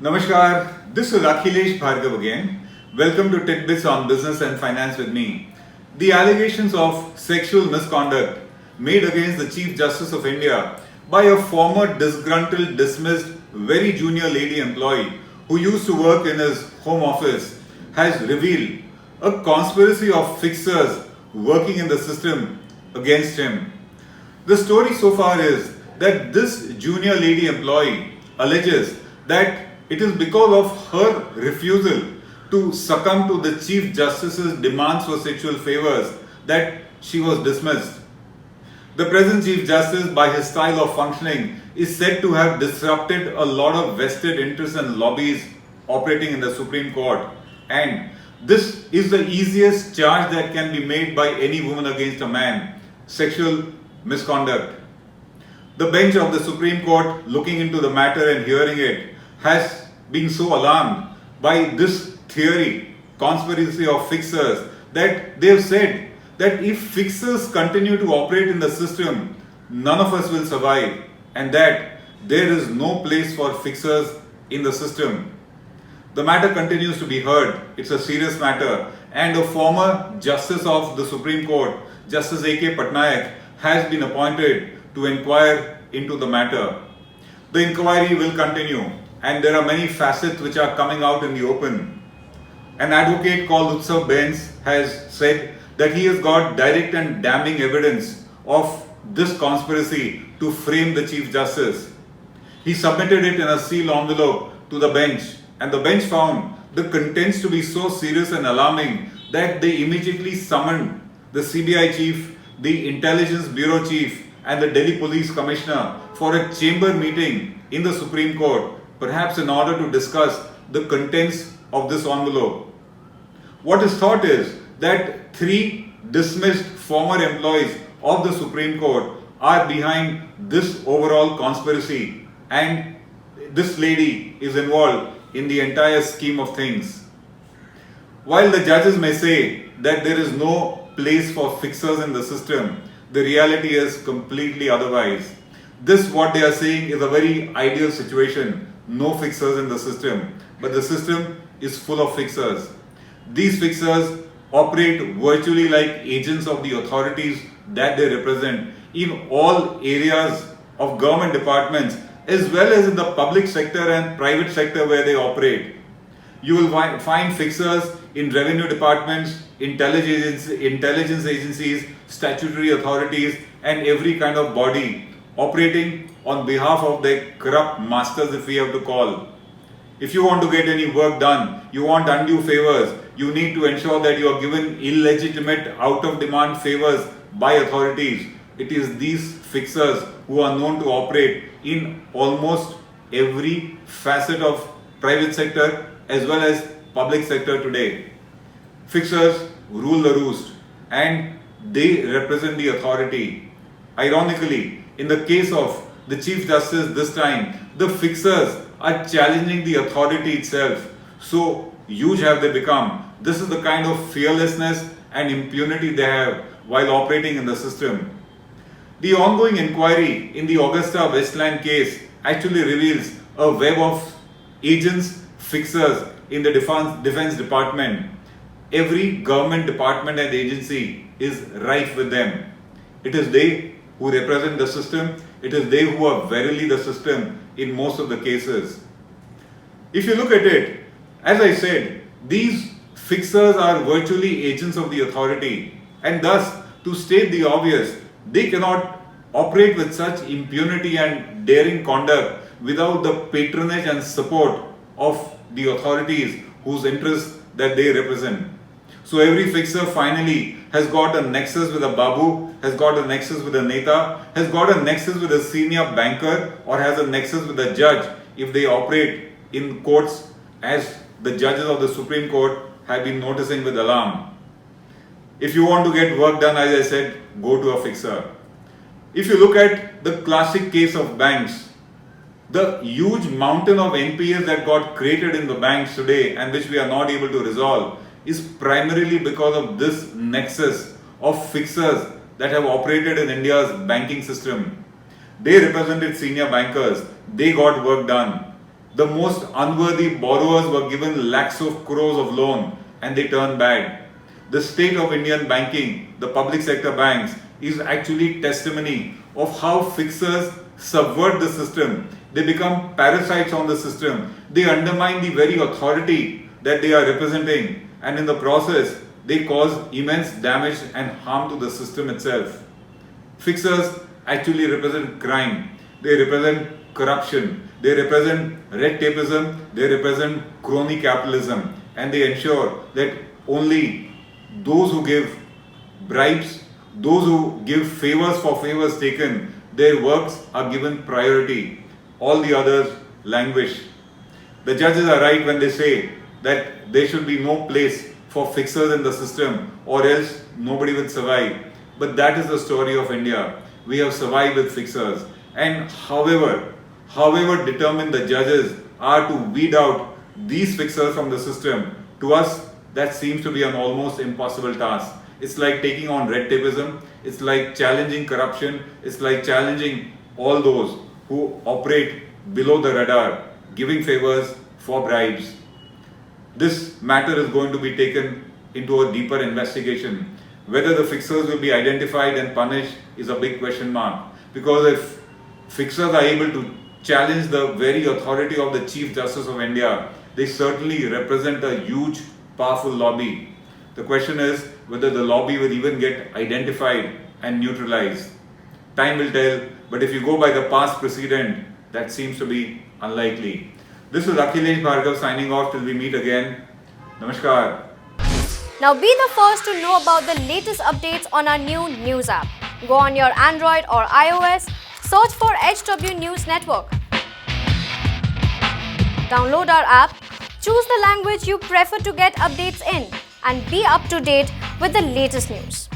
Namaskar, this is Akhilesh Bhargav again. Welcome to Tit-Bits on Business and Finance with me. The allegations of sexual misconduct made against the Chief Justice of India by a former disgruntled, dismissed, very junior lady employee who used to work in his home office has revealed a conspiracy of fixers working in the system against him. The story so far is that this junior lady employee alleges that it is because of her refusal to succumb to the Chief Justice's demands for sexual favors that she was dismissed. The present Chief Justice, by his style of functioning, is said to have disrupted a lot of vested interests and lobbies operating in the Supreme Court. And this is the easiest charge that can be made by any woman against a man: sexual misconduct. The bench of the Supreme Court, looking into the matter and hearing it, has been so alarmed by this theory, conspiracy of fixers, that they have said that if fixers continue to operate in the system, none of us will survive, and that there is no place for fixers in the system. The matter continues to be heard. It's a serious matter, and a former Justice of the Supreme Court, Justice A.K. Patnaik, has been appointed to inquire into the matter. The inquiry will continue, and there are many facets which are coming out in the open. An advocate called Utsav Benz has said that he has got direct and damning evidence of this conspiracy to frame the Chief Justice. He submitted it in a sealed envelope to the bench, and the bench found the contents to be so serious and alarming that they immediately summoned the CBI chief, the Intelligence Bureau chief, and the Delhi Police Commissioner for a chamber meeting in the Supreme Court, perhaps in order to discuss the contents of this envelope. What is thought is that 3 dismissed former employees of the Supreme Court are behind this overall conspiracy, and this lady is involved in the entire scheme of things. While the judges may say that there is no place for fixers in the system, the reality is completely otherwise. This, what they are saying, is a very ideal situation. No fixers in the system, but the system is full of fixers. These fixers operate virtually like agents of the authorities that they represent in all areas of government departments, as well as in the public sector and private sector where they operate. You will find fixers in revenue departments, intelligence agencies, statutory authorities, and every kind of body operating on behalf of their corrupt masters, if we have to call. If you want to get any work done, you want undue favors, you need to ensure that you are given illegitimate, out-of-demand favors by authorities. It is these fixers who are known to operate in almost every facet of private sector as well as public sector today. Fixers rule the roost, and they represent the authority. Ironically, in the case of the Chief Justice this time, the fixers are challenging the authority itself. So huge have they become. This is the kind of fearlessness and impunity they have while operating in the system. The ongoing inquiry in the Augusta Westland case actually reveals a web of agents, fixers in the defense department. Every government department and agency is rife with them. It is they who represent the system. It is they who are verily the system in most of the cases. If you look at it, as I said, these fixers are virtually agents of the authority, and thus, to state the obvious, they cannot operate with such impunity and daring conduct without the patronage and support of the authorities whose interests that they represent. So every fixer finally has got a nexus with a babu, has got a nexus with a neta, has got a nexus with a senior banker, or has a nexus with a judge if they operate in courts, as the judges of the Supreme Court have been noticing with alarm. If you want to get work done, as I said, go to a fixer. If you look at the classic case of banks, the huge mountain of NPAs that got created in the banks today and which we are not able to resolve is primarily because of this nexus of fixers that have operated in India's banking system. They represented senior bankers. They got work done. The most unworthy borrowers were given lakhs of crores of loan and they turned bad. The state of Indian banking, the public sector banks, is actually testimony of how fixers subvert the system. They become parasites on the system. They undermine the very authority that they are representing, and in the process, they cause immense damage and harm to the system itself. Fixers actually represent crime. They represent corruption. They represent red tapeism. They represent crony capitalism, and they ensure that only those who give bribes, those who give favors for favors taken, their works are given priority. All the others languish. The judges are right when they say that there should be no place for fixers in the system, or else nobody will survive. But that is the story of India. We have survived with fixers. And however determined the judges are to weed out these fixers from the system, to us that seems to be an almost impossible task. It's like taking on red tapeism. It's like challenging corruption. It's like challenging all those who operate below the radar, giving favors for bribes. This matter is going to be taken into a deeper investigation. Whether the fixers will be identified and punished is a big question mark. Because if fixers are able to challenge the very authority of the Chief Justice of India, they certainly represent a huge, powerful lobby. The question is whether the lobby will even get identified and neutralized. Time will tell, but if you go by the past precedent, that seems to be unlikely. This is Akhilesh Bhargav signing off till we meet again. Namaskar. Now be the first to know about the latest updates on our new news app. Go on your Android or iOS, search for HW News Network. Download our app, choose the language you prefer to get updates in, and be up to date with the latest news.